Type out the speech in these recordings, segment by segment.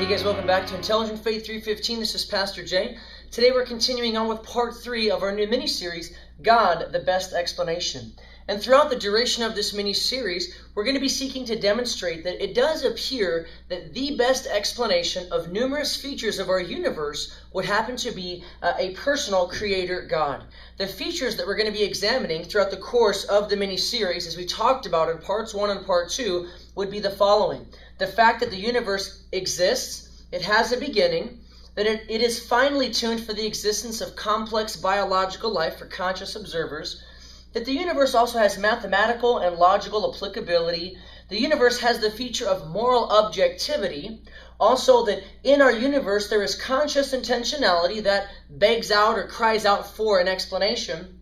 Hey guys, welcome back to Intelligent Faith 315. This is Pastor Jay. Today we're continuing on with part 3 of our new mini-series, God, the Best Explanation. And throughout the duration of this mini-series, we're going to be seeking to demonstrate that it does appear that the best explanation of numerous features of our universe would happen to be a personal creator God. The features that we're going to be examining throughout the course of the mini-series, as we talked about in parts 1 and part 2, would be the following. The fact that the universe exists, it has a beginning, that it is finely tuned for the existence of complex biological life for conscious observers, that the universe also has mathematical and logical applicability. The universe has the feature of moral objectivity. Also, that in our universe there is conscious intentionality that begs out or cries out for an explanation.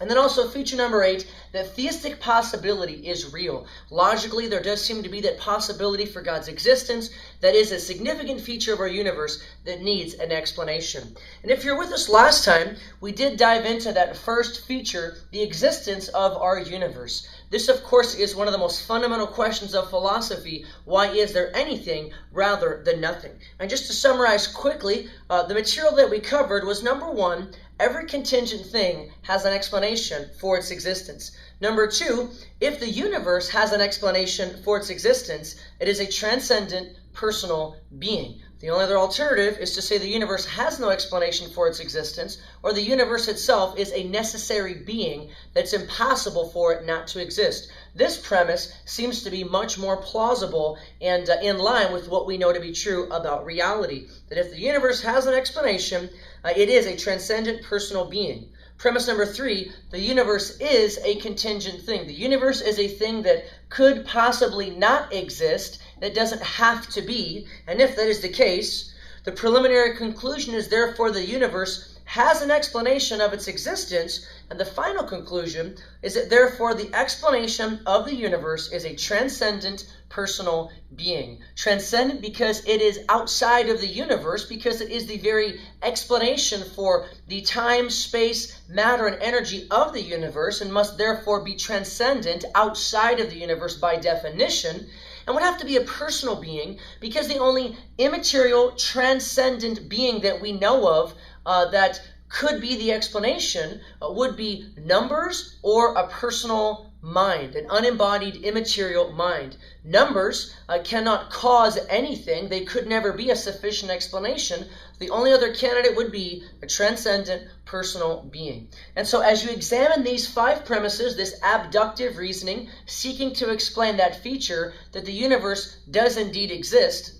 And then also feature number 8, that theistic possibility is real. Logically, there does seem to be that possibility for God's existence that is a significant feature of our universe that needs an explanation. And if you're with us last time, we did dive into that first feature, the existence of our universe. This, of course, is one of the most fundamental questions of philosophy. Why is there anything rather than nothing? And just to summarize quickly, the material that we covered was number 1, every contingent thing has an explanation for its existence. Number 2, if the universe has an explanation for its existence, it is a transcendent personal being. The only other alternative is to say the universe has no explanation for its existence, or the universe itself is a necessary being that's impossible for it not to exist. This premise seems to be much more plausible and in line with what we know to be true about reality. That if the universe has an explanation, it is a transcendent personal being. Premise number 3, the universe is a contingent thing. The universe is a thing that could possibly not exist, that doesn't have to be, and if that is the case, the preliminary conclusion is therefore the universe has an explanation of its existence, and the final conclusion is that therefore the explanation of the universe is a transcendent personal being. Transcendent because it is outside of the universe, because it is the very explanation for the time, space, matter, and energy of the universe, and must therefore be transcendent outside of the universe by definition, and would have to be a personal being, because the only immaterial, transcendent being that we know of that could be the explanation would be numbers or a personal mind, an unembodied immaterial mind. Numbers cannot cause anything. They could never be a sufficient explanation. The only other candidate would be a transcendent personal being. And so as you examine these 5 premises, this abductive reasoning, seeking to explain that feature that the universe does indeed exist,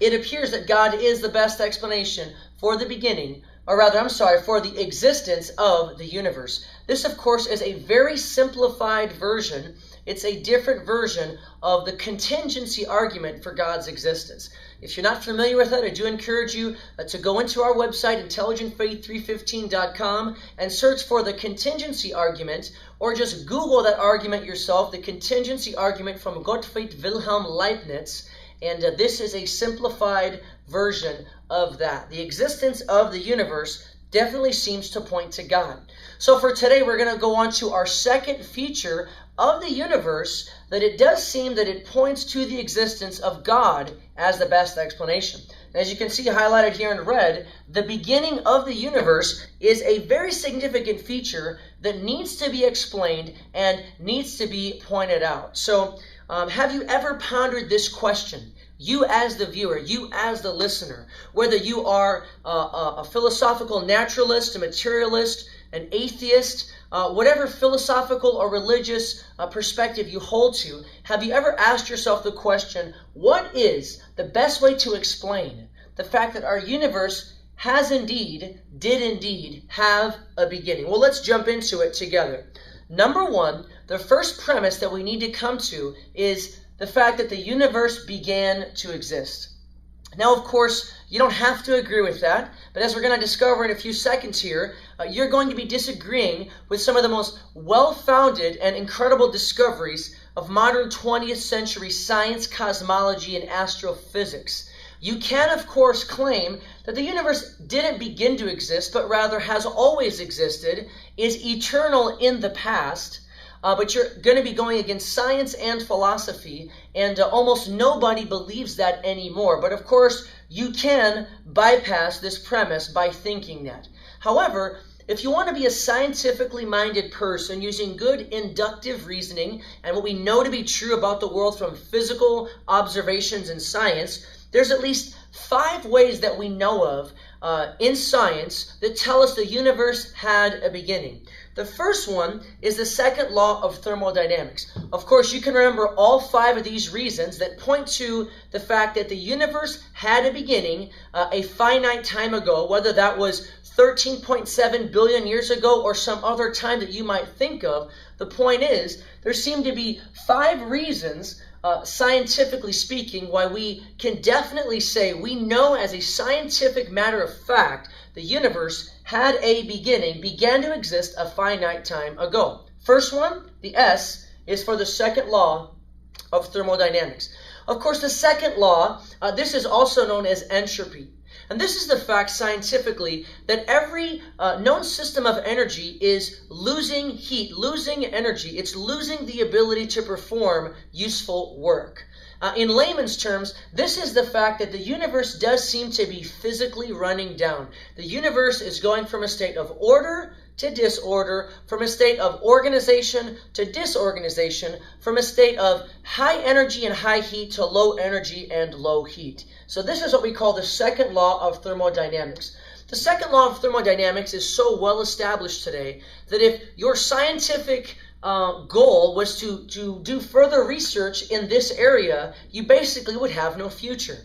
it appears that God is the best explanation for the beginning, or rather, for the existence of the universe. This, of course, is a very simplified version. It's a different version of the contingency argument for God's existence. If you're not familiar with that, I do encourage you to go into our website, intelligentfaith315.com, and search for the contingency argument, or just Google that argument yourself, the contingency argument from Gottfried Wilhelm Leibniz. And this is a simplified version of that. The existence of the universe definitely seems to point to God. So for today, we're going to go on to our second feature of the universe, that it does seem that it points to the existence of God as the best explanation. As you can see highlighted here in red, the beginning of the universe is a very significant feature that needs to be explained and needs to be pointed out. So have you ever pondered this question? You as the viewer, you as the listener, whether you are a philosophical naturalist, a materialist, an atheist, whatever philosophical or religious perspective you hold to, have you ever asked yourself the question, what is the best way to explain the fact that our universe did indeed have a beginning? Well, let's jump into it together. Number 1, the first premise that we need to come to is the fact that the universe began to exist. Now, of course, you don't have to agree with that, but as we're going to discover in a few seconds here, you're going to be disagreeing with some of the most well-founded and incredible discoveries of modern 20th century science, cosmology, and astrophysics. You can, of course, claim that the universe didn't begin to exist, but rather has always existed, is eternal in the past, but you're going to be going against science and philosophy, and almost nobody believes that anymore. But of course, you can bypass this premise by thinking that. However, if you want to be a scientifically minded person using good inductive reasoning and what we know to be true about the world from physical observations and science, there's at least 5 ways that we know of in science that tell us the universe had a beginning. The first one is the second law of thermodynamics. Of course, you can remember all 5 of these reasons that point to the fact that the universe had a beginning a finite time ago, whether that was 13.7 billion years ago or some other time that you might think of. The point is, there seem to be 5 reasons, scientifically speaking, why we can definitely say we know as a scientific matter of fact the universe had a beginning, began to exist a finite time ago. First one, the S, is for the second law of thermodynamics. Of course, the second law, this is also known as entropy. And this is the fact scientifically that every known system of energy is losing heat, losing energy. It's losing the ability to perform useful work. In layman's terms, this is the fact that the universe does seem to be physically running down. The universe is going from a state of order to disorder, from a state of organization to disorganization, from a state of high energy and high heat to low energy and low heat. So this is what we call the second law of thermodynamics. The second law of thermodynamics is so well established today that if your scientific goal was to do further research in this area, you basically would have no future.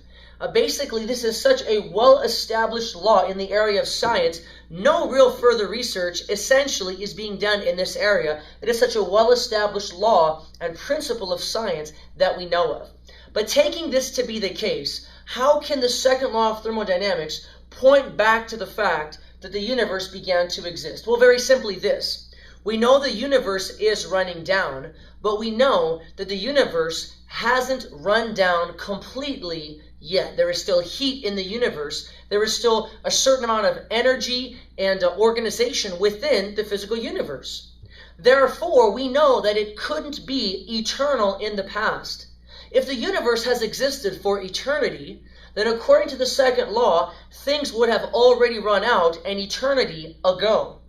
Basically, this is such a well-established law in the area of science. No real further research essentially is being done in this area. It is such a well-established law and principle of science that we know of. But taking this to be the case, how can the second law of thermodynamics point back to the fact that the universe began to exist? Well, very simply this. We know the universe is running down, but we know that the universe hasn't run down completely yet. There is still heat in the universe. There is still a certain amount of energy and organization within the physical universe. Therefore, we know that it couldn't be eternal in the past. If the universe has existed for eternity, then according to the second law, things would have already run out an eternity ago.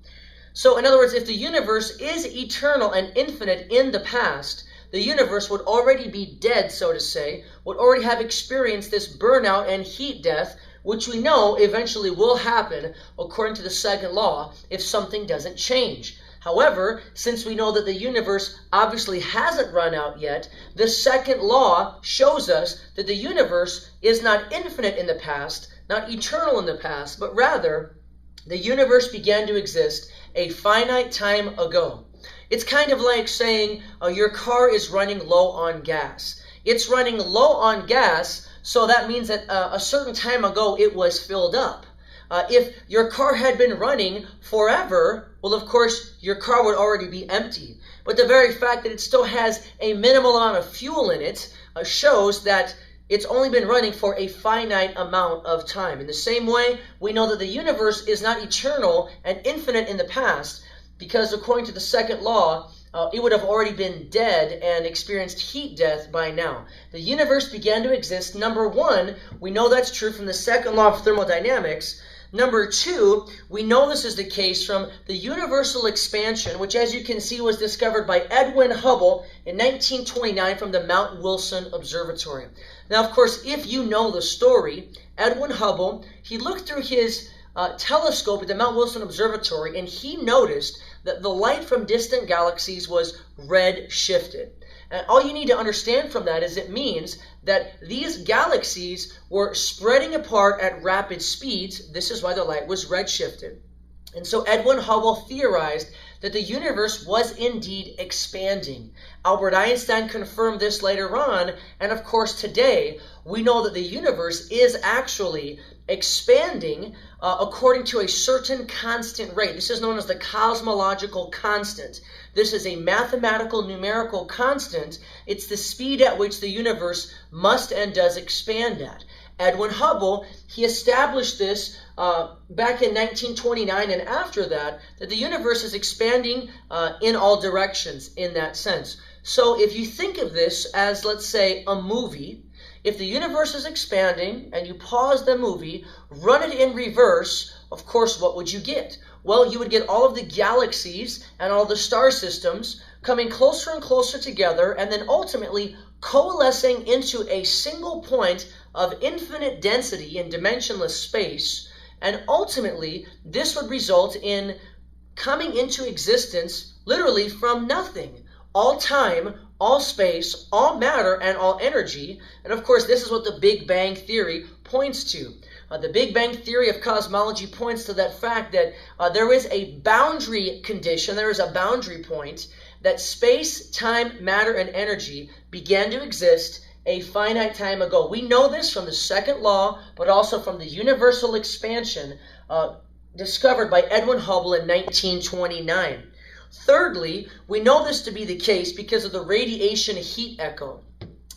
So in other words, if the universe is eternal and infinite in the past, the universe would already be dead, so to say, would already have experienced this burnout and heat death, which we know eventually will happen according to the second law if something doesn't change. However, since we know that the universe obviously hasn't run out yet, the second law shows us that the universe is not infinite in the past, not eternal in the past, but rather the universe began to exist a finite time ago. It's kind of like saying your car is running low on gas. It's running low on gas, so that means that a certain time ago it was filled up. If your car had been running forever, well, of course, your car would already be empty. But the very fact that it still has a minimal amount of fuel in it shows that it's only been running for a finite amount of time. In the same way, we know that the universe is not eternal and infinite in the past, because according to the second law, it would have already been dead and experienced heat death by now. The universe began to exist. Number one, we know that's true from the second law of thermodynamics. Number two, we know this is the case from the universal expansion, which, as you can see, was discovered by Edwin Hubble in 1929 from the Mount Wilson Observatory. Now, of course, if you know the story, Edwin Hubble, he looked through his telescope at the Mount Wilson Observatory, and he noticed that the light from distant galaxies was red shifted. And all you need to understand from that is it means that these galaxies were spreading apart at rapid speeds. This is why the light was red shifted. And so Edwin Hubble theorized that the universe was indeed expanding. Albert Einstein confirmed this later on, and of course today we know that the universe is actually expanding according to a certain constant rate. This is known as the cosmological constant. This is a mathematical numerical constant. It's the speed at which the universe must and does expand at. Edwin Hubble, he established this back in 1929, and after that the universe is expanding in all directions in that sense. So if you think of this as, let's say, a movie, if the universe is expanding and you pause the movie, run it in reverse, of course, what would you get? Well, you would get all of the galaxies and all the star systems coming closer and closer together and then ultimately coalescing into a single point of infinite density in dimensionless space. And ultimately, this would result in coming into existence literally from nothing. All time, all space, all matter, and all energy. And of course, this is what the Big Bang Theory points to. The Big Bang Theory of cosmology points to that fact that there is a boundary condition, there is a boundary point, that space, time, matter, and energy began to exist a finite time ago. We know this from the second law, but also from the universal expansion discovered by Edwin Hubble in 1929. Thirdly, we know this to be the case because of the radiation heat echo.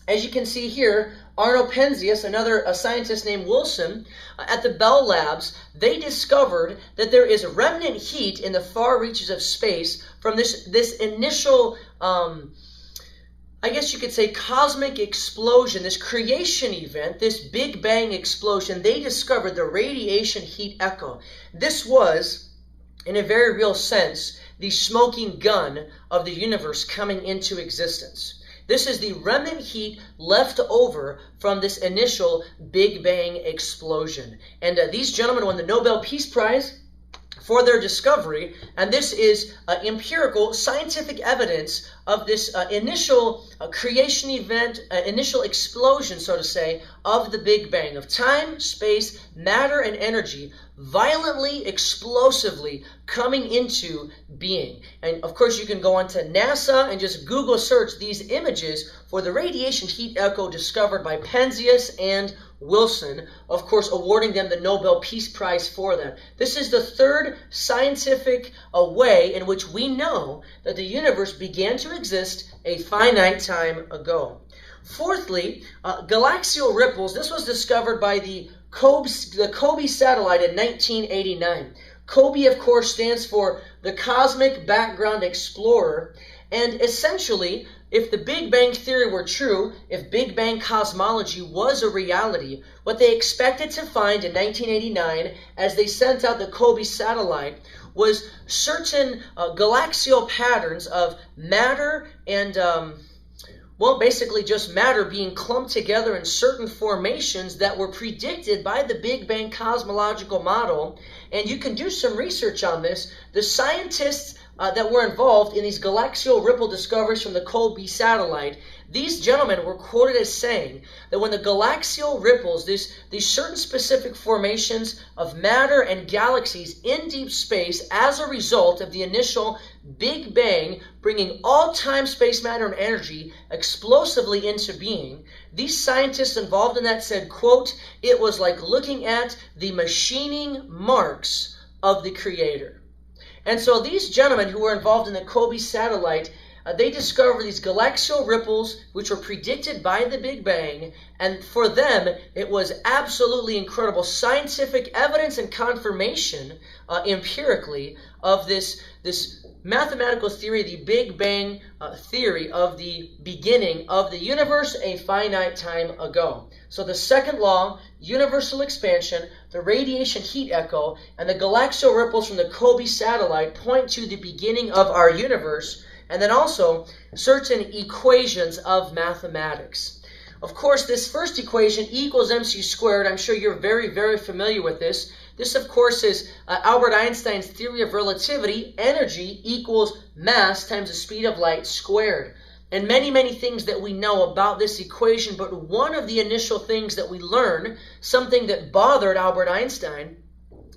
As you can see here, Arno Penzias, a scientist named Wilson, at the Bell Labs, they discovered that there is remnant heat in the far reaches of space from this initial, I guess you could say, cosmic explosion, this creation event, this Big Bang explosion. They discovered the radiation heat echo. This was, in a very real sense, the smoking gun of the universe coming into existence. This is the remnant heat left over from this initial Big Bang explosion. And these gentlemen won the Nobel Peace Prize for their discovery, and this is empirical scientific evidence of this initial creation event, initial explosion, so to say, of the Big Bang, of time, space, matter, and energy violently, explosively coming into being. And of course, you can go onto NASA and just Google search these images for the radiation heat echo discovered by Penzias and Wilson, of course, awarding them the Nobel Peace Prize for that. This is the third scientific way in which we know that the universe began to exist a finite time ago. Fourthly, galaxial ripples. This was discovered by the COBE satellite in 1989. COBE, of course, stands for the Cosmic Background Explorer. And essentially, if the Big Bang Theory were true, if Big Bang cosmology was a reality, what they expected to find in 1989 as they sent out the COBE satellite was certain galaxial patterns of matter and, well, basically just matter being clumped together in certain formations that were predicted by the Big Bang cosmological model. And you can do some research on this. The scientists that were involved in these galaxial ripple discoveries from the COBE satellite, these gentlemen were quoted as saying that when the galaxial ripples, these certain specific formations of matter and galaxies in deep space as a result of the initial Big Bang bringing all time, space, matter, and energy explosively into being, these scientists involved in that said, quote, "It was like looking at the machining marks of the Creator." And so these gentlemen who were involved in the COBE satellite, they discovered these galaxial ripples which were predicted by the Big Bang, and for them it was absolutely incredible scientific evidence and confirmation empirically of this mathematical theory, the Big Bang theory of the beginning of the universe a finite time ago. So the second law, universal expansion, the radiation heat echo, and the galaxial ripples from the COBE satellite point to the beginning of our universe, and then also certain equations of mathematics. Of course, this first equation, E equals mc squared, I'm sure you're very, very familiar with this. This, of course, is Albert Einstein's theory of relativity. Energy equals mass times the speed of light squared. And many, many things that we know about this equation, but one of the initial things that we learn, something that bothered Albert Einstein,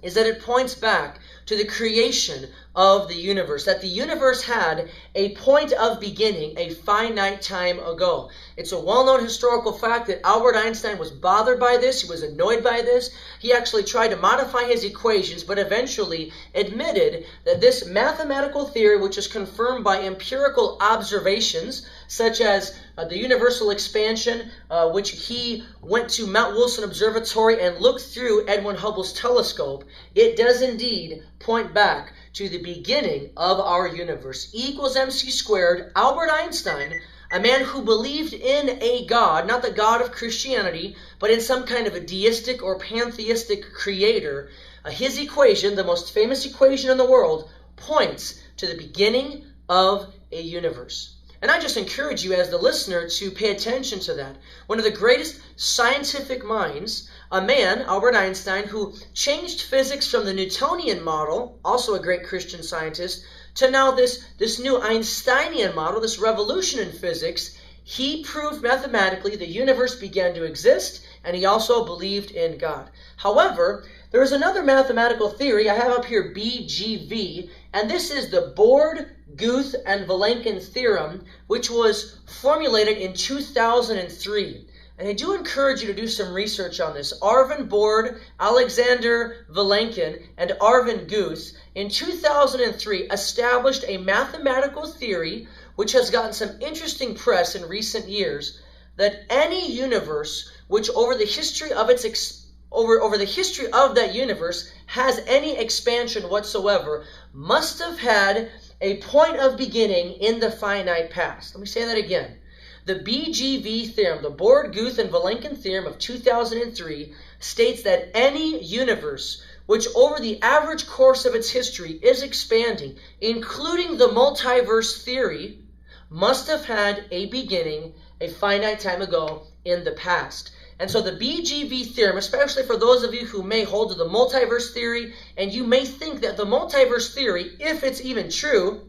is that it points back to the creation of the universe, that the universe had a point of beginning a finite time ago. It's a well-known historical fact that Albert Einstein was bothered by this. He was annoyed by this. He actually tried to modify his equations, but eventually admitted that this mathematical theory, which is confirmed by empirical observations, such as the universal expansion, which he went to Mount Wilson Observatory and looked through Edwin Hubble's telescope, it does indeed point back to the beginning of our universe. E equals mc squared. Albert Einstein a man who believed in a God, not the God of Christianity, but in some kind of a deistic or pantheistic creator, his equation, the most famous equation in the world, points to the beginning of a universe. And I just encourage you as the listener to pay attention to that. One of the greatest scientific minds, a man, Albert Einstein, who changed physics from the Newtonian model, also a great Christian scientist, to now this new Einsteinian model, this revolution in physics. He proved mathematically the universe began to exist, and he also believed in God. However, there is another mathematical theory. I have up here BGV, and this is the Borde, Guth, and Vilenkin theorem, which was formulated in 2003. And I do encourage you to do some research on this. Arvin Borde, Alexander Vilenkin, and Arvin Guth in 2003 established a mathematical theory which has gotten some interesting press in recent years, that any universe which over the history of that universe has any expansion whatsoever must have had a point of beginning in the finite past. Let me say that again. The BGV theorem, the Borde, Guth, and Vilenkin theorem of 2003, states that any universe which over the average course of its history is expanding, including the multiverse theory, must have had a beginning a finite time ago in the past. And so the BGV theorem, especially for those of you who may hold to the multiverse theory, and you may think that the multiverse theory, if it's even true,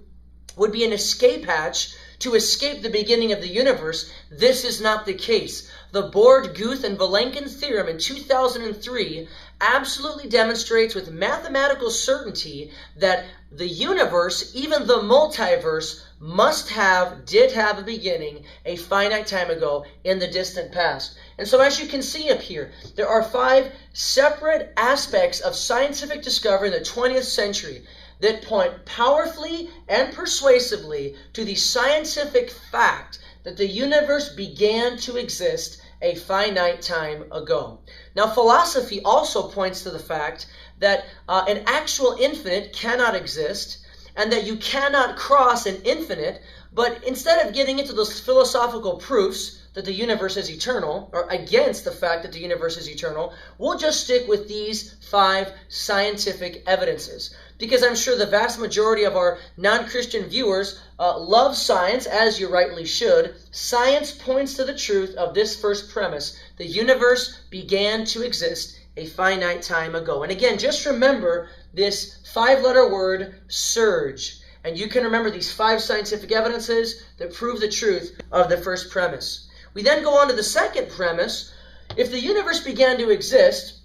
would be an escape hatch to escape the beginning of the universe, this is not the case. The Borde, Guth, and Vilenkin theorem in 2003 absolutely demonstrates with mathematical certainty that the universe, even the multiverse, did have a beginning a finite time ago in the distant past. And so as you can see up here, there are 5 separate aspects of scientific discovery in the 20th century that point powerfully and persuasively to the scientific fact that the universe began to exist a finite time ago. Now, philosophy also points to the fact that an actual infinite cannot exist, and that you cannot cross an infinite, but instead of getting into those philosophical proofs that the universe is eternal, or against the fact that the universe is eternal, we'll just stick with these 5 scientific evidences. Because I'm sure the vast majority of our non-Christian viewers love science, as you rightly should. Science points to the truth of this first premise. The universe began to exist a finite time ago. And again, just remember this 5-letter word, surge. And you can remember these 5 scientific evidences that prove the truth of the first premise. We then go on to the second premise. If the universe began to exist,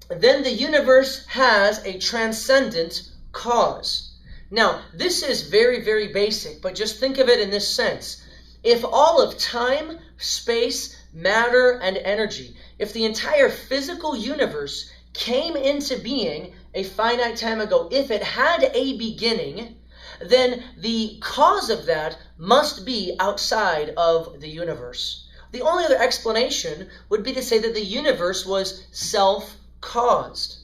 then the universe has a transcendent cause. Now, this is very, very basic, but just think of it in this sense. If all of time, space, matter, and energy, if the entire physical universe came into being a finite time ago, if it had a beginning, then the cause of that must be outside of the universe. The only other explanation would be to say that the universe was self-caused.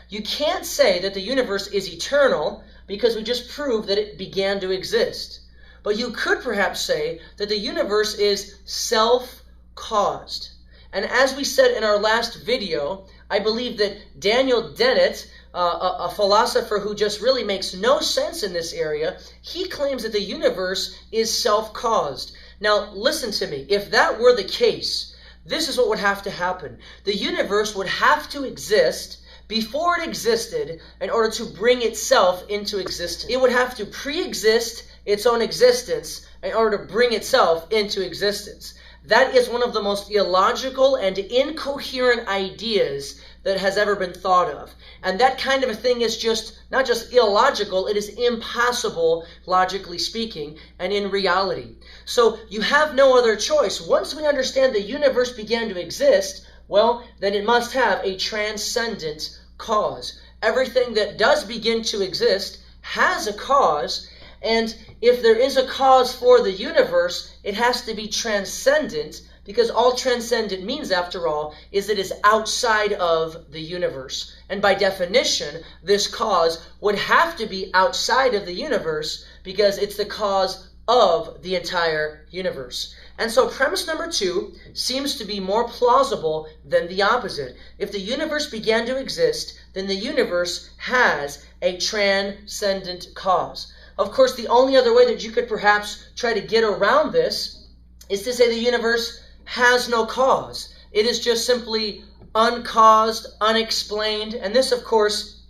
You can't say that the universe is eternal because we just proved that it began to exist. But you could perhaps say that the universe is self-caused. And as we said in our last video, I believe that Daniel Dennett, a philosopher who just really makes no sense in this area, he claims that the universe is self-caused. Now, listen to me. If that were the case, this is what would have to happen. The universe would have to exist before it existed in order to bring itself into existence. It would have to pre-exist its own existence in order to bring itself into existence. That is one of the most illogical and incoherent ideas that has ever been thought of. And that kind of a thing is just, not just illogical, it is impossible, logically speaking, and in reality. So you have no other choice. Once we understand the universe began to exist, well, then it must have a transcendent cause. Everything that does begin to exist has a cause, and if there is a cause for the universe, it has to be transcendent, because all transcendent means, after all, is it is outside of the universe. And by definition, this cause would have to be outside of the universe because it's the cause of the entire universe. And so premise number 2 seems to be more plausible than the opposite. If the universe began to exist, then the universe has a transcendent cause. Of course, the only other way that you could perhaps try to get around this is to say the universe has no cause. It is just simply uncaused, unexplained, and this, of course,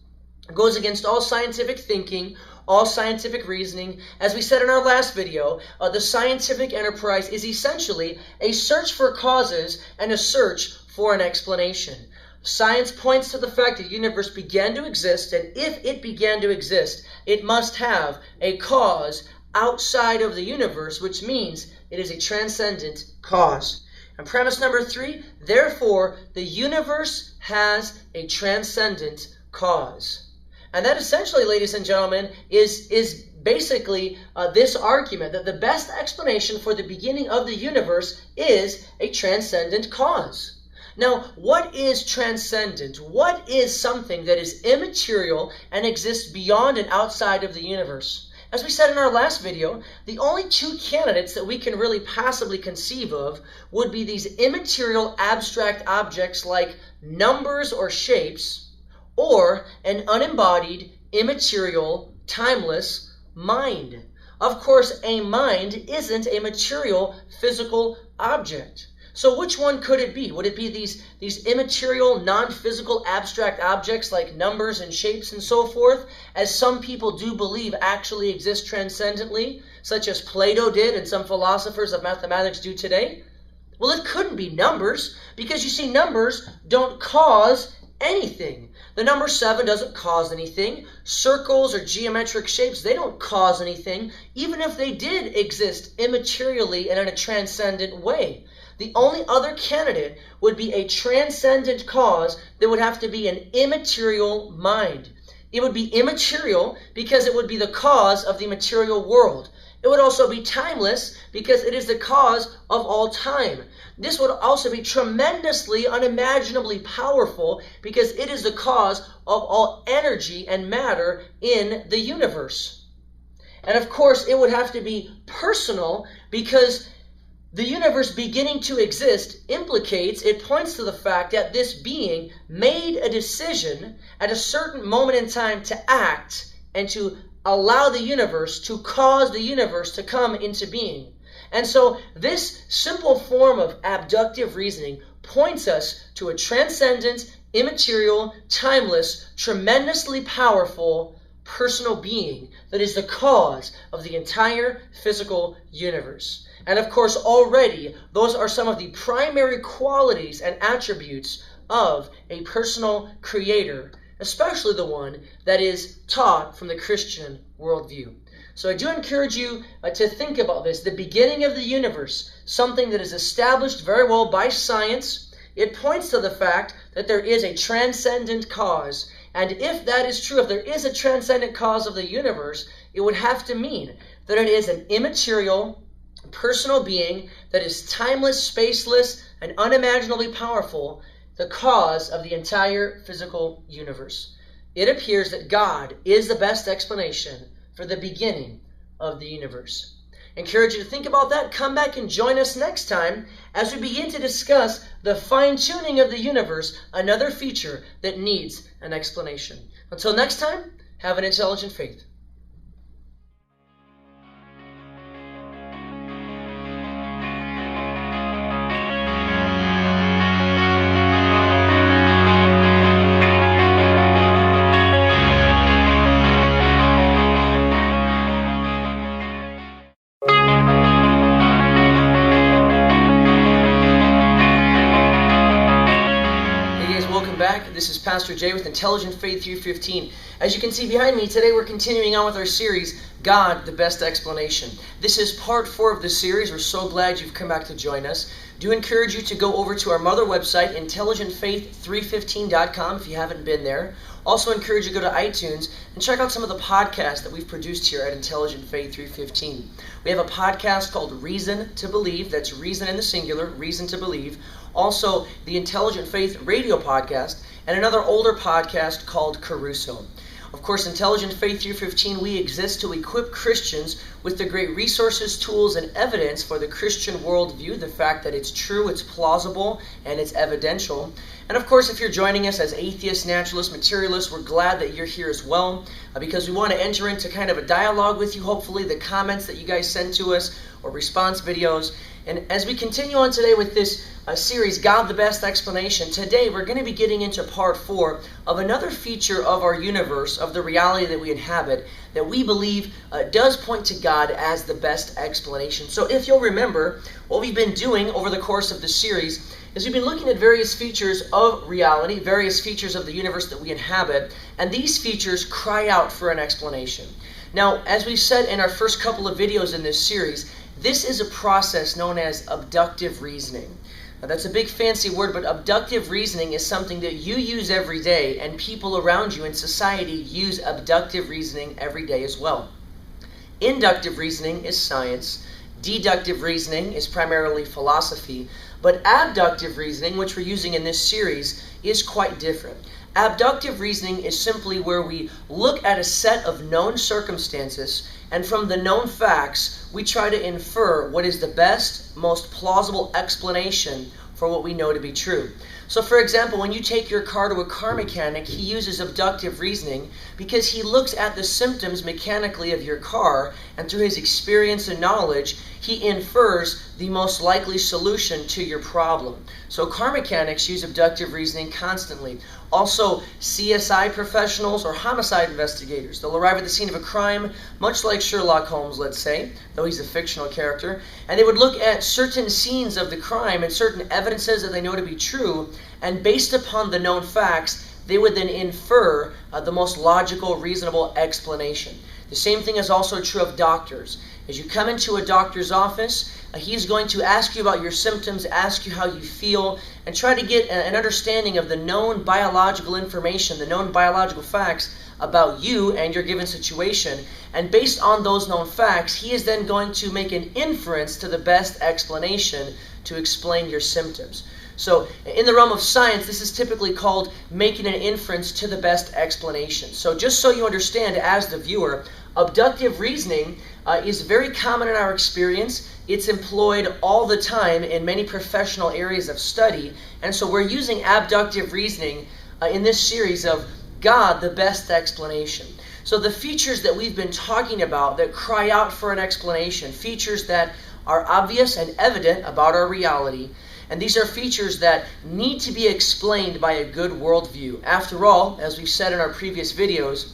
goes against all scientific thinking, all scientific reasoning. As we said in our last video, the scientific enterprise is essentially a search for causes and a search for an explanation. Science points to the fact that the universe began to exist, and if it began to exist, it must have a cause outside of the universe, which means it is a transcendent cause. And premise number 3, therefore, the universe has a transcendent cause. And that essentially, ladies and gentlemen, is basically this argument that the best explanation for the beginning of the universe is a transcendent cause. Now, what is transcendent? What is something that is immaterial and exists beyond and outside of the universe? As we said in our last video, the only 2 candidates that we can really possibly conceive of would be these immaterial abstract objects like numbers or shapes, or an unembodied, immaterial, timeless mind. Of course, a mind isn't a material, physical object. So which one could it be? Would it be these immaterial, non-physical, abstract objects like numbers and shapes and so forth, as some people do believe actually exist transcendently, such as Plato did and some philosophers of mathematics do today? Well, it couldn't be numbers, because you see, numbers don't cause anything. The number 7 doesn't cause anything. Circles or geometric shapes, they don't cause anything, even if they did exist immaterially and in a transcendent way. The only other candidate would be a transcendent cause that would have to be an immaterial mind. It would be immaterial because it would be the cause of the material world. It would also be timeless because it is the cause of all time. This would also be tremendously, unimaginably powerful because it is the cause of all energy and matter in the universe. And of course, it would have to be personal because the universe beginning to exist it points to the fact that this being made a decision at a certain moment in time to act and to allow the universe, to cause the universe to come into being. And so this simple form of abductive reasoning points us to a transcendent, immaterial, timeless, tremendously powerful personal being that is the cause of the entire physical universe. And of course, already, those are some of the primary qualities and attributes of a personal creator, especially the one that is taught from the Christian worldview. So I do encourage you to think about this. The beginning of the universe, something that is established very well by science, it points to the fact that there is a transcendent cause. And if that is true, if there is a transcendent cause of the universe, it would have to mean that it is an immaterial, personal being that is timeless, spaceless, and unimaginably powerful, the cause of the entire physical universe. It appears that God is the best explanation for the beginning of the universe. I encourage you to think about that. Come back and join us next time as we begin to discuss the fine-tuning of the universe, another feature that needs an explanation. Until next time, have an intelligent faith. This is Pastor Jay with Intelligent Faith 315. As you can see behind me, today we're continuing on with our series, God, the Best Explanation. This is part 4 of the series. We're so glad you've come back to join us. Do encourage you to go over to our mother website, intelligentfaith315.com, if you haven't been there. Also encourage you to go to iTunes and check out some of the podcasts that we've produced here at Intelligent Faith 315. We have a podcast called Reason to Believe. That's reason in the singular, Reason to Believe. Also, the Intelligent Faith radio podcast, and another older podcast called Caruso. Of course, Intelligent Faith 315, we exist to equip Christians with the great resources, tools, and evidence for the Christian worldview, the fact that it's true, it's plausible, and it's evidential. And of course, if you're joining us as atheists, naturalists, materialists, we're glad that you're here as well, because we want to enter into kind of a dialogue with you, hopefully, the comments that you guys send to us or response videos. And as we continue on today with this series, God the Best Explanation, today we're going to be getting into part 4 of another feature of our universe, of the reality that we inhabit, that we believe does point to God as the best explanation. So if you'll remember, what we've been doing over the course of the series is we've been looking at various features of reality, various features of the universe that we inhabit, and these features cry out for an explanation. Now, as we said in our first couple of videos in this series, this is a process known as abductive reasoning. Now, that's a big fancy word, but abductive reasoning is something that you use every day, and people around you in society use abductive reasoning every day as well. Inductive reasoning is science. Deductive reasoning is primarily philosophy. But abductive reasoning, which we're using in this series, is quite different. Abductive reasoning is simply where we look at a set of known circumstances, and from the known facts, we try to infer what is the best, most plausible explanation for what we know to be true. So for example, when you take your car to a car mechanic, he uses abductive reasoning because he looks at the symptoms mechanically of your car, and through his experience and knowledge, he infers the most likely solution to your problem. So car mechanics use abductive reasoning constantly. Also, CSI professionals or homicide investigators, they'll arrive at the scene of a crime, much like Sherlock Holmes, let's say, though he's a fictional character, and they would look at certain scenes of the crime and certain evidences that they know to be true, and based upon the known facts, they would then infer the most logical, reasonable explanation. The same thing is also true of doctors. As you come into a doctor's office, he's going to ask you about your symptoms, ask you how you feel, and try to get an understanding of the known biological information, the known biological facts about you and your given situation. And based on those known facts, he is then going to make an inference to the best explanation to explain your symptoms. So in the realm of science, this is typically called making an inference to the best explanation. So just so you understand as the viewer, abductive reasoning is very common in our experience. It's employed all the time in many professional areas of study. And so we're using abductive reasoning in this series of God, the best explanation. So the features that we've been talking about that cry out for an explanation, features that are obvious and evident about our reality, and these are features that need to be explained by a good worldview. After all, as we've said in our previous videos,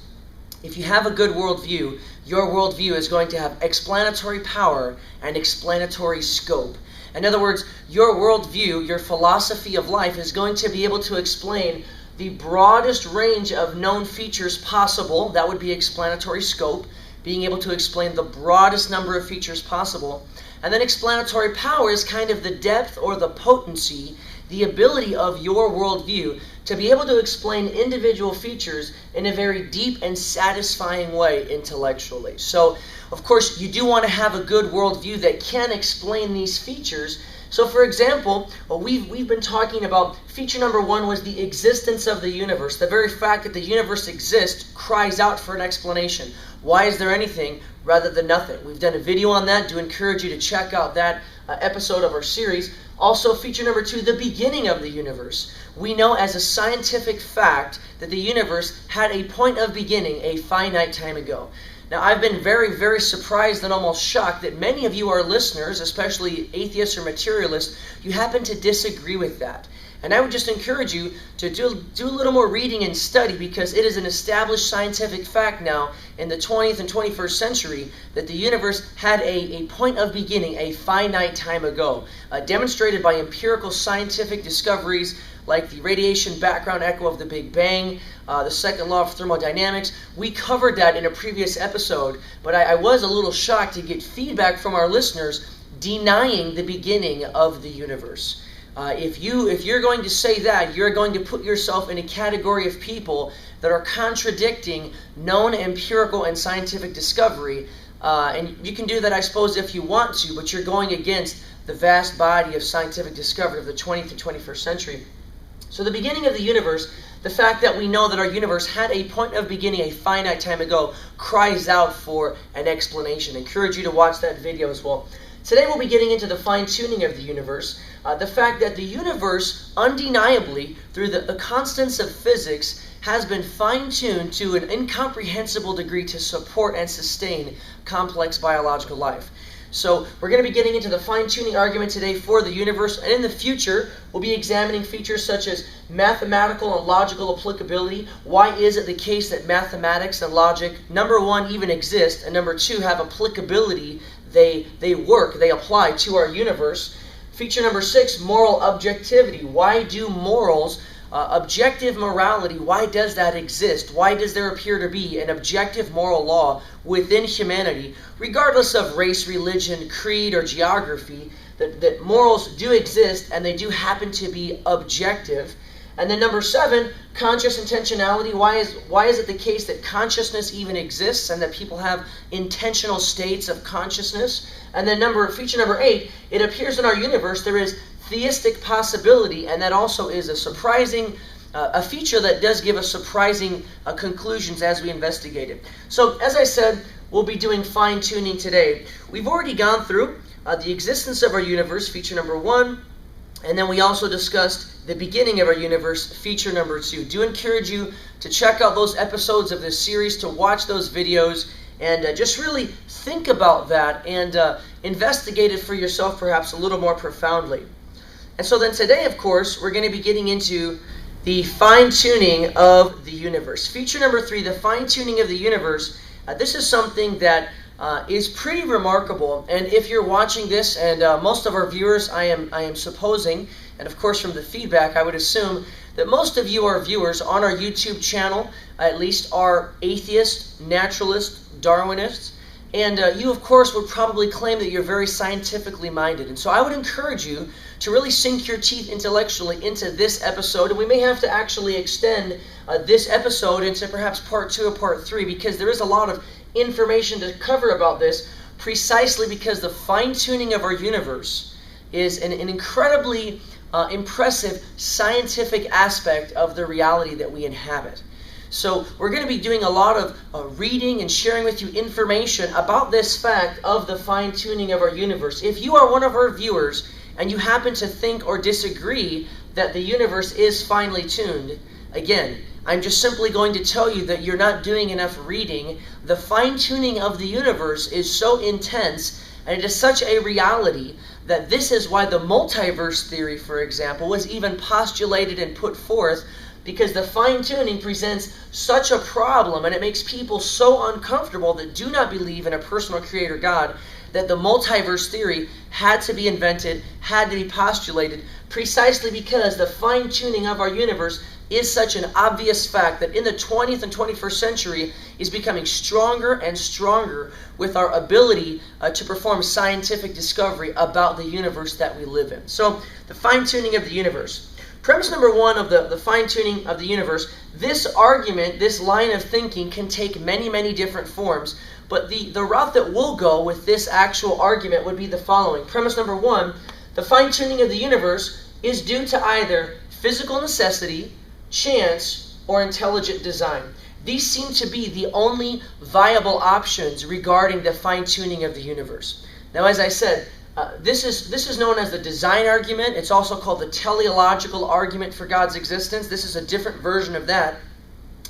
if you have a good worldview, your worldview is going to have explanatory power and explanatory scope. In other words, your worldview, your philosophy of life is going to be able to explain the broadest range of known features possible. That would be explanatory scope, being able to explain the broadest number of features possible. And then explanatory power is kind of the depth or the potency, the ability of your worldview to be able to explain individual features in a very deep and satisfying way intellectually. So, of course, you do want to have a good worldview that can explain these features. So, for example, we've been talking about feature number 1 was the existence of the universe. The very fact that the universe exists cries out for an explanation. Why is there anything rather than nothing? We've done a video on that. Do encourage you to check out that episode of our series. Also, feature number 2, the beginning of the universe. We know as a scientific fact that the universe had a point of beginning a finite time ago. Now, I've been very, very surprised and almost shocked that many of you, our listeners, especially atheists or materialists, you happen to disagree with that. And I would just encourage you to do a little more reading and study, because it is an established scientific fact now in the 20th and 21st century that the universe had a point of beginning a finite time ago, demonstrated by empirical scientific discoveries like the radiation background echo of the Big Bang, the second law of thermodynamics. We covered that in a previous episode, but I was a little shocked to get feedback from our listeners denying the beginning of the universe. If you're going to say that, you're going to put yourself in a category of people that are contradicting known empirical and scientific discovery. And you can do that, I suppose, if you want to, but you're going against the vast body of scientific discovery of the 20th and 21st century. So the beginning of the universe the fact that we know that our universe had a point of beginning a finite time ago cries out for an explanation. I encourage you to watch that video as well. Today we'll be getting into the fine-tuning of the universe, the fact that the universe undeniably, through the constants of physics, has been fine-tuned to an incomprehensible degree to support and sustain complex biological life. So we're going to be getting into the fine-tuning argument today for the universe, and in the future we'll be examining features such as mathematical and logical applicability. Why is it the case that mathematics and logic, number one, even exist, and number two, have applicability? They work, they apply to our universe. Feature number 6, moral objectivity. Why do morals, objective morality, why does that exist? Why does there appear to be an objective moral law within humanity, regardless of race, religion, creed, or geography, that morals do exist and they do happen to be objective? And then number 7, conscious intentionality. Why is it the case that consciousness even exists and that people have intentional states of consciousness? And then feature number 8, it appears in our universe there is theistic possibility, and that also is a surprising, a feature that does give us surprising conclusions as we investigate it. So as I said, we'll be doing fine-tuning today. We've already gone through the existence of our universe, feature number 1, and then we also discussed the beginning of our universe, feature number 2. Do encourage you to check out those episodes of this series, to watch those videos, and just really think about that and investigate it for yourself perhaps a little more profoundly. And so then today, of course, we're going to be getting into the fine-tuning of the universe. Feature number 3, the fine-tuning of the universe. This is something that is pretty remarkable, and if you're watching this, and most of our viewers, I am supposing, and of course from the feedback I would assume that most of you, our viewers on our YouTube channel, at least, are atheists, naturalists, Darwinists, and you of course would probably claim that you're very scientifically minded. And so I would encourage you to really sink your teeth intellectually into this episode, and we may have to actually extend this episode into perhaps part 2 or part 3, because there is a lot of information to cover about this, precisely because the fine-tuning of our universe is an incredibly impressive scientific aspect of the reality that we inhabit. So we're going to be doing a lot of reading and sharing with you information about this fact of the fine-tuning of our universe. If you are one of our viewers and you happen to think or disagree that the universe is finely tuned, again, I'm just simply going to tell you that you're not doing enough reading. The fine-tuning of the universe is so intense, and it is such a reality, that this is why the multiverse theory, for example, was even postulated and put forth, because the fine-tuning presents such a problem, and it makes people so uncomfortable that do not believe in a personal creator God, that the multiverse theory had to be invented, had to be postulated, precisely because the fine-tuning of our universe is such an obvious fact that in the 20th and 21st century is becoming stronger and stronger with our ability to perform scientific discovery about the universe that we live in. So, the fine-tuning of the universe. Premise number 1 of the fine-tuning of the universe, this argument, this line of thinking can take many, many different forms, but the route that we'll go with this actual argument would be the following. Premise number 1, the fine-tuning of the universe is due to either physical necessity, chance, or intelligent design. These seem to be the only viable options regarding the fine-tuning of the universe. Now, as I said, this is known as the design argument. It's also called the teleological argument for God's existence. This is a different version of that.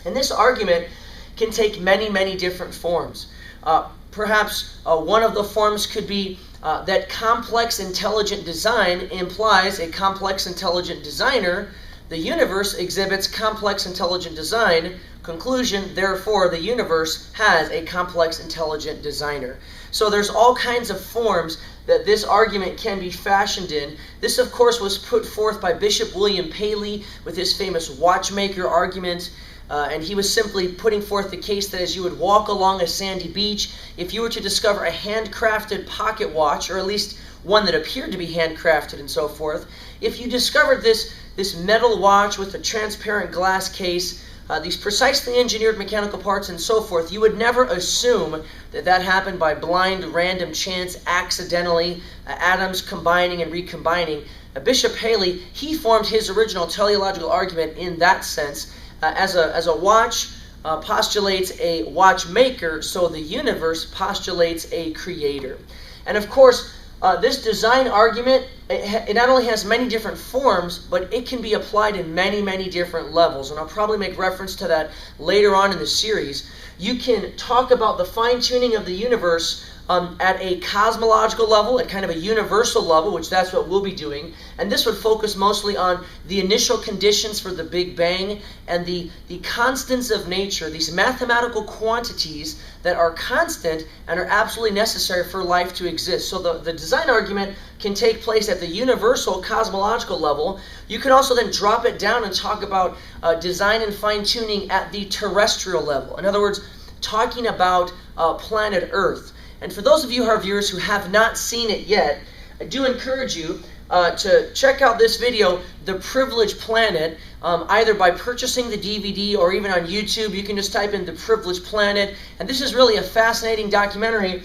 And this argument can take many, many different forms. Perhaps one of the forms could be that complex intelligent design implies a complex intelligent designer. The universe exhibits complex intelligent design. Conclusion, therefore, the universe has a complex intelligent designer. So there's all kinds of forms that this argument can be fashioned in. This, of course, was put forth by Bishop William Paley with his famous watchmaker argument. And he was simply putting forth the case that as you would walk along a sandy beach, if you were to discover a handcrafted pocket watch, or at least one that appeared to be handcrafted and so forth, if you discovered this metal watch with a transparent glass case, these precisely engineered mechanical parts and so forth, you would never assume that that happened by blind, random chance, accidentally, atoms combining and recombining. Bishop Paley, he formed his original teleological argument in that sense, as a watch postulates a watchmaker, so the universe postulates a creator. And of course, this design argument, it not only has many different forms, but it can be applied in many, many different levels. And I'll probably make reference to that later on in the series. You can talk about the fine-tuning of the universe at a cosmological level, at kind of a universal level, which that's what we'll be doing. And this would focus mostly on the initial conditions for the Big Bang and the constants of nature, these mathematical quantities that are constant and are absolutely necessary for life to exist. So the design argument can take place at the universal cosmological level. You can also then drop it down and talk about design and fine-tuning at the terrestrial level. In other words, talking about planet Earth. And for those of you, our viewers, who have not seen it yet, I do encourage you to check out this video, The Privileged Planet, either by purchasing the DVD or even on YouTube. You can just type in The Privileged Planet. And this is really a fascinating documentary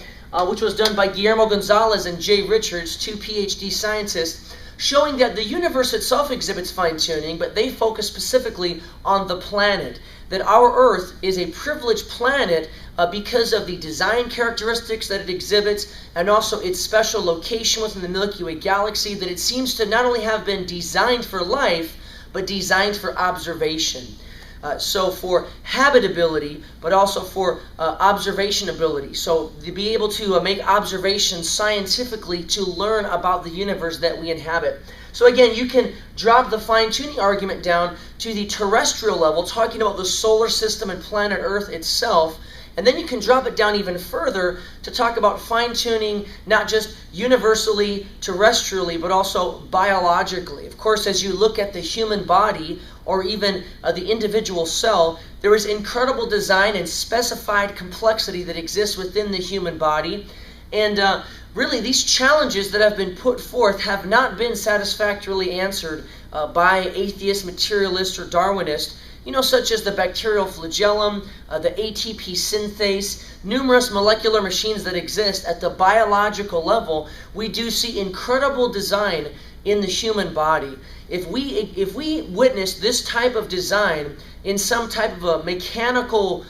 which was done by Guillermo Gonzalez and Jay Richards, two PhD scientists, showing that the universe itself exhibits fine-tuning, but they focus specifically on the planet. That our Earth is a privileged planet because of the design characteristics that it exhibits and also its special location within the Milky Way galaxy, that it seems to not only have been designed for life, but designed for observation. So for habitability, but also for observation ability. So to be able to make observations scientifically to learn about the universe that we inhabit. So again, you can drop the fine-tuning argument down to the terrestrial level, talking about the solar system and planet Earth itself. And then you can drop it down even further to talk about fine-tuning, not just universally, terrestrially, but also biologically. Of course, as you look at the human body, or even the individual cell, there is incredible design and specified complexity that exists within the human body. And really, these challenges that have been put forth have not been satisfactorily answered by atheists, materialists, or Darwinists, such as the bacterial flagellum, the ATP synthase, numerous molecular machines that exist at the biological level. We do see incredible design in the human body. If we witness this type of design in some type of a mechanical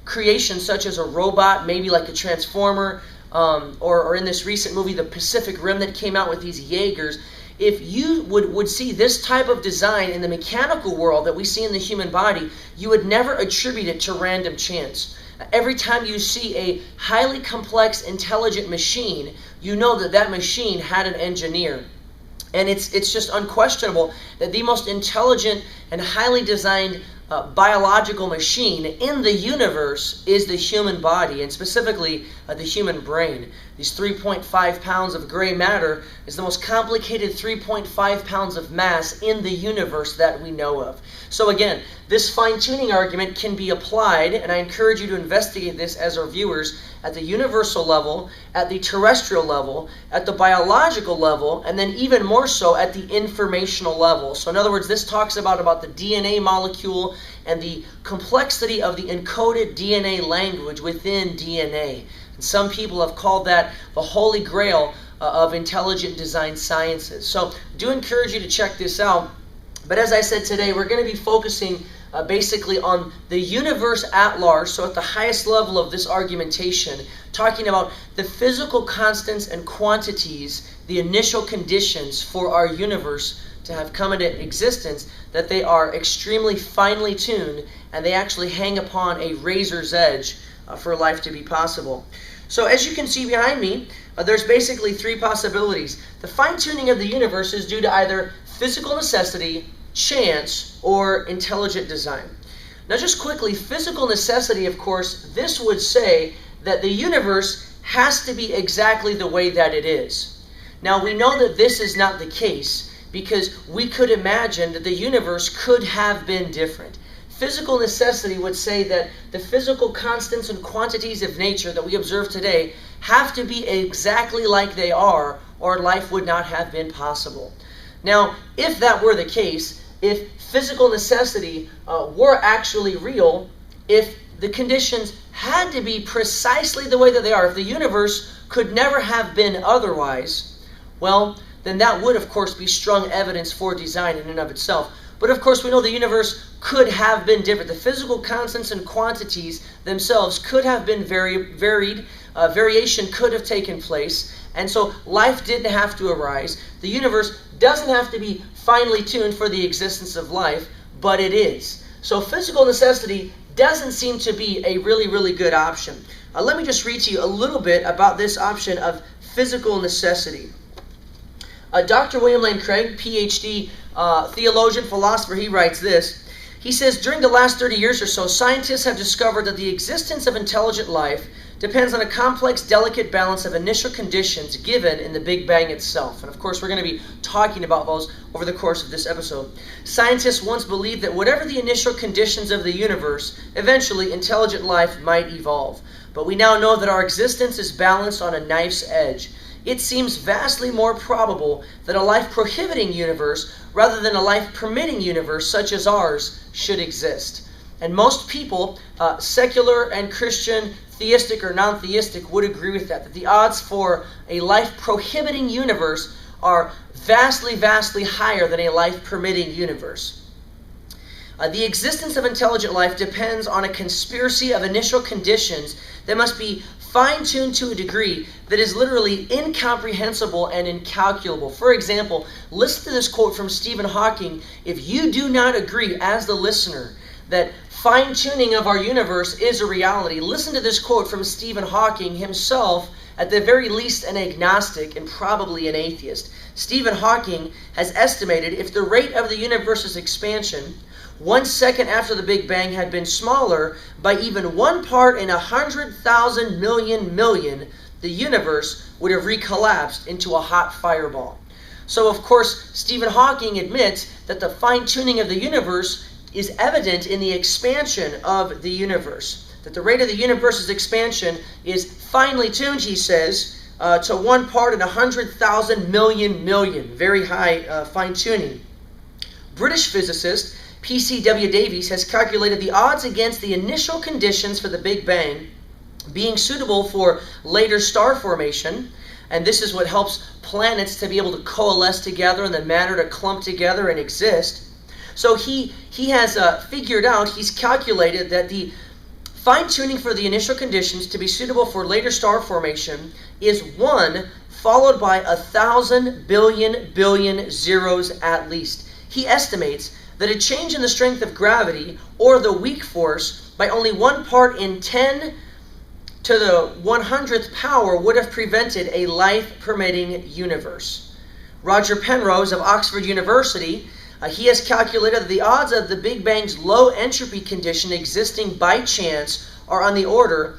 creation, such as a robot, maybe like a transformer, or in this recent movie, The Pacific Rim, that came out with these Jaegers, if you would see this type of design in the mechanical world that we see in the human body, you would never attribute it to random chance. Every time you see a highly complex, intelligent machine, you know that that machine had an engineer. And it's just unquestionable that the most intelligent and highly designed biological machine in the universe is the human body, and specifically the human brain. These 3.5 pounds of gray matter is the most complicated 3.5 pounds of mass in the universe that we know of. So again, this fine-tuning argument can be applied, and I encourage you to investigate this as our viewers, at the universal level, at the terrestrial level, at the biological level, and then even more so at the informational level. So in other words, this talks about the DNA molecule and the complexity of the encoded DNA language within DNA. And some people have called that the holy grail of intelligent design sciences. So do encourage you to check this out. But as I said today, we're going to be focusing basically on the universe at large, so at the highest level of this argumentation, talking about the physical constants and quantities, the initial conditions for our universe to have come into existence, that they are extremely finely tuned and they actually hang upon a razor's edge for life to be possible. So as you can see behind me, there's basically three possibilities. The fine-tuning of the universe is due to either physical necessity, chance, or intelligent design. Now just quickly, physical necessity, of course, this would say that the universe has to be exactly the way that it is. Now we know that this is not the case, because we could imagine that the universe could have been different. Physical necessity would say that the physical constants and quantities of nature that we observe today have to be exactly like they are, or life would not have been possible. Now, if that were the case, if physical necessity were actually real, if the conditions had to be precisely the way that they are, if the universe could never have been otherwise, well, then that would, of course, be strong evidence for design in and of itself. But of course, we know the universe could have been different. The physical constants and quantities themselves could have been varied. Variation could have taken place. And so life didn't have to arise. The universe doesn't have to be finely tuned for the existence of life, but it is. So physical necessity doesn't seem to be a really, really good option. Let me just read to you a little bit about this option of physical necessity. Dr. William Lane Craig, PhD, theologian, philosopher, he writes this. He says, during the last 30 years or so, scientists have discovered that the existence of intelligent life depends on a complex, delicate balance of initial conditions given in the Big Bang itself. And of course, we're going to be talking about those over the course of this episode. Scientists once believed that whatever the initial conditions of the universe, eventually intelligent life might evolve. But we now know that our existence is balanced on a knife's edge. It seems vastly more probable that a life-prohibiting universe, rather than a life-permitting universe such as ours, should exist. And most people, secular and Christian, theistic or non-theistic, would agree with that the odds for a life-prohibiting universe are vastly, vastly higher than a life-permitting universe. The existence of intelligent life depends on a conspiracy of initial conditions that must be fine-tuned to a degree that is literally incomprehensible and incalculable. For example, listen to this quote from Stephen Hawking. If you do not agree as the listener that fine-tuning of our universe is a reality, listen to this quote from Stephen Hawking himself, at the very least an agnostic and probably an atheist. Stephen Hawking has estimated if the rate of the universe's expansion 1 second after the Big Bang had been smaller by even 1 part in 100,000 million, the universe would have recollapsed into a hot fireball. So of course, Stephen Hawking admits that the fine-tuning of the universe is evident in the expansion of the universe. That the rate of the universe's expansion is finely tuned, he says, to 1 part in 100,000 million. Very high fine-tuning. British physicist P.C.W. Davies has calculated the odds against the initial conditions for the Big Bang being suitable for later star formation, and this is what helps planets to be able to coalesce together and the matter to clump together and exist. So he has figured out, he's calculated that the fine-tuning for the initial conditions to be suitable for later star formation is 1 followed by 1,000 billion zeros at least. He estimates that a change in the strength of gravity or the weak force by only 1 part in 10 to the 100th power would have prevented a life-permitting universe. Roger Penrose of Oxford University, he has calculated that the odds of the Big Bang's low entropy condition existing by chance are on the order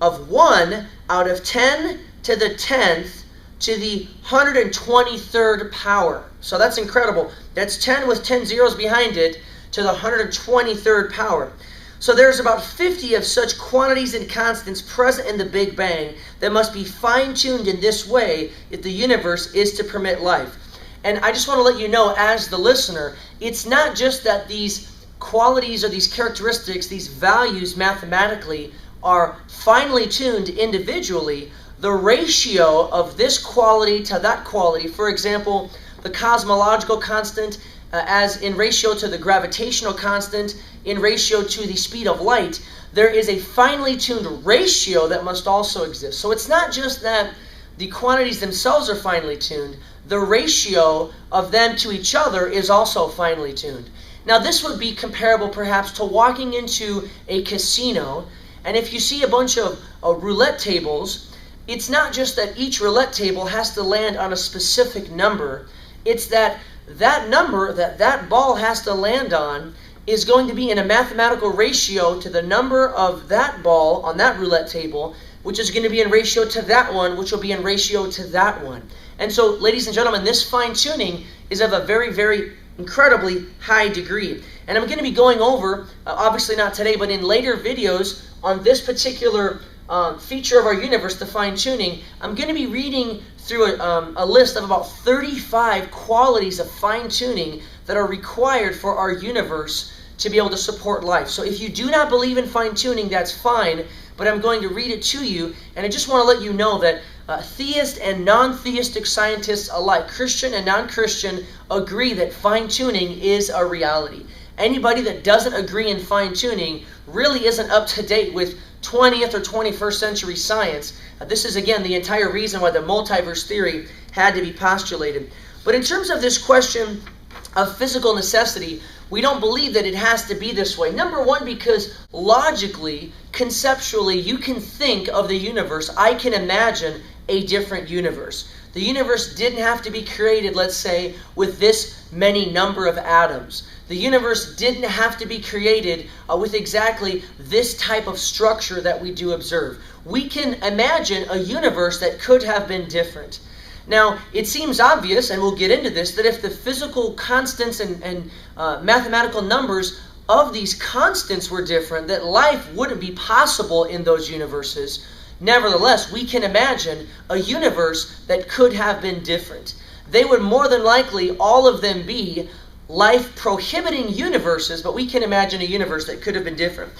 of 1 out of 10 to the 10th to the 123rd power. So that's incredible. That's 10 with 10 zeros behind it to the 123rd power. So there's about 50 of such quantities and constants present in the Big Bang that must be fine-tuned in this way if the universe is to permit life. And I just want to let you know, as the listener, it's not just that these qualities or these characteristics, these values mathematically are finely tuned individually. The ratio of this quality to that quality, for example, the cosmological constant as in ratio to the gravitational constant, in ratio to the speed of light, there is a finely tuned ratio that must also exist. So it's not just that the quantities themselves are finely tuned, the ratio of them to each other is also finely tuned. Now this would be comparable perhaps to walking into a casino, and if you see a bunch of roulette tables, it's not just that each roulette table has to land on a specific number, it's that that number that ball has to land on is going to be in a mathematical ratio to the number of that ball on that roulette table, which is going to be in ratio to that one, which will be in ratio to that one. And so, ladies and gentlemen, this fine-tuning is of a very, very incredibly high degree. And I'm going to be going over, obviously not today, but in later videos on this particular feature of our universe, the fine-tuning. I'm going to be reading through a list of about 35 qualities of fine-tuning that are required for our universe to be able to support life. So if you do not believe in fine-tuning, that's fine, but I'm going to read it to you, and I just want to let you know that theist and non-theistic scientists alike, Christian and non-Christian, agree that fine-tuning is a reality. Anybody that doesn't agree in fine-tuning really isn't up to date with 20th or 21st century science. This is, again, the entire reason why the multiverse theory had to be postulated. But in terms of this question of physical necessity, we don't believe that it has to be this way. Number one, because logically, conceptually, you can think of the universe. I can imagine a different universe. The universe didn't have to be created, let's say, with this many number of atoms. The universe didn't have to be created with exactly this type of structure that we do observe. We can imagine a universe that could have been different. Now, it seems obvious, and we'll get into this, that if the physical constants and mathematical numbers of these constants were different, that life wouldn't be possible in those universes. Nevertheless, we can imagine a universe that could have been different. They would more than likely, all of them, be life-prohibiting universes, but we can imagine a universe that could have been different.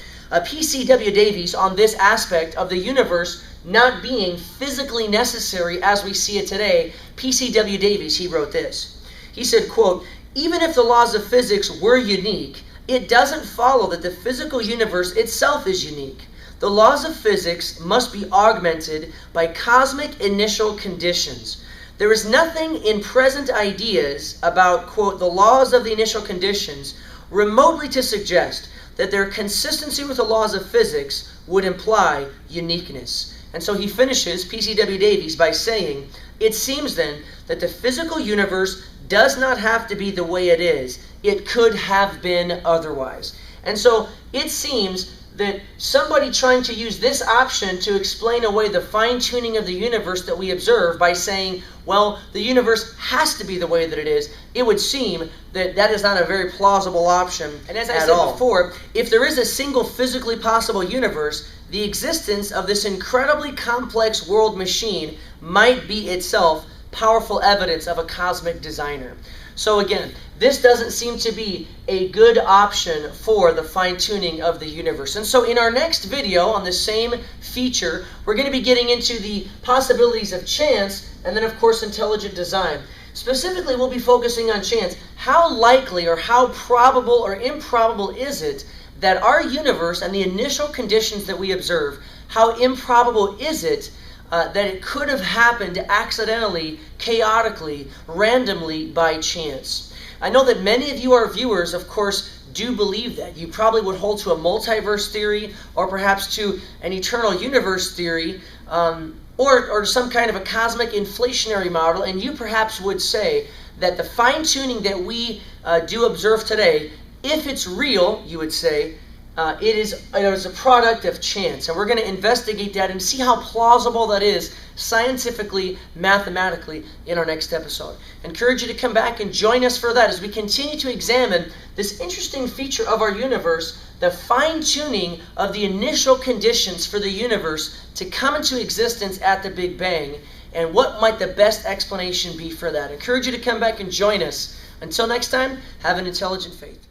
P.C.W. Davies, on this aspect of the universe not being physically necessary as we see it today, P.C.W. Davies, he wrote this. He said, quote, "Even if the laws of physics were unique, it doesn't follow that the physical universe itself is unique. The laws of physics must be augmented by cosmic initial conditions. There is nothing in present ideas about, quote, the laws of the initial conditions remotely to suggest that their consistency with the laws of physics would imply uniqueness." And so he finishes, P.C.W. Davies, by saying, "It seems then that the physical universe does not have to be the way it is. It could have been otherwise." And so it seems that somebody trying to use this option to explain away the fine-tuning of the universe that we observe by saying, well, the universe has to be the way that it is, it would seem that that is not a very plausible option. And as I said before, if there is a single physically possible universe, the existence of this incredibly complex world machine might be itself powerful evidence of a cosmic designer. So again, this doesn't seem to be a good option for the fine-tuning of the universe. And so in our next video on the same feature, we're going to be getting into the possibilities of chance and then, of course, intelligent design. Specifically, we'll be focusing on chance. How likely or how probable or improbable is it that our universe and the initial conditions that we observe, how improbable is it that it could have happened accidentally, chaotically, randomly, by chance? I know that many of you, our viewers, of course, do believe that. You probably would hold to a multiverse theory or perhaps to an eternal universe theory or some kind of a cosmic inflationary model, and you perhaps would say that the fine-tuning that we do observe today, if it's real, you would say, it is a product of chance. And we're going to investigate that and see how plausible that is scientifically, mathematically in our next episode. I encourage you to come back and join us for that as we continue to examine this interesting feature of our universe, the fine-tuning of the initial conditions for the universe to come into existence at the Big Bang, and what might the best explanation be for that. I encourage you to come back and join us. Until next time, have an intelligent faith.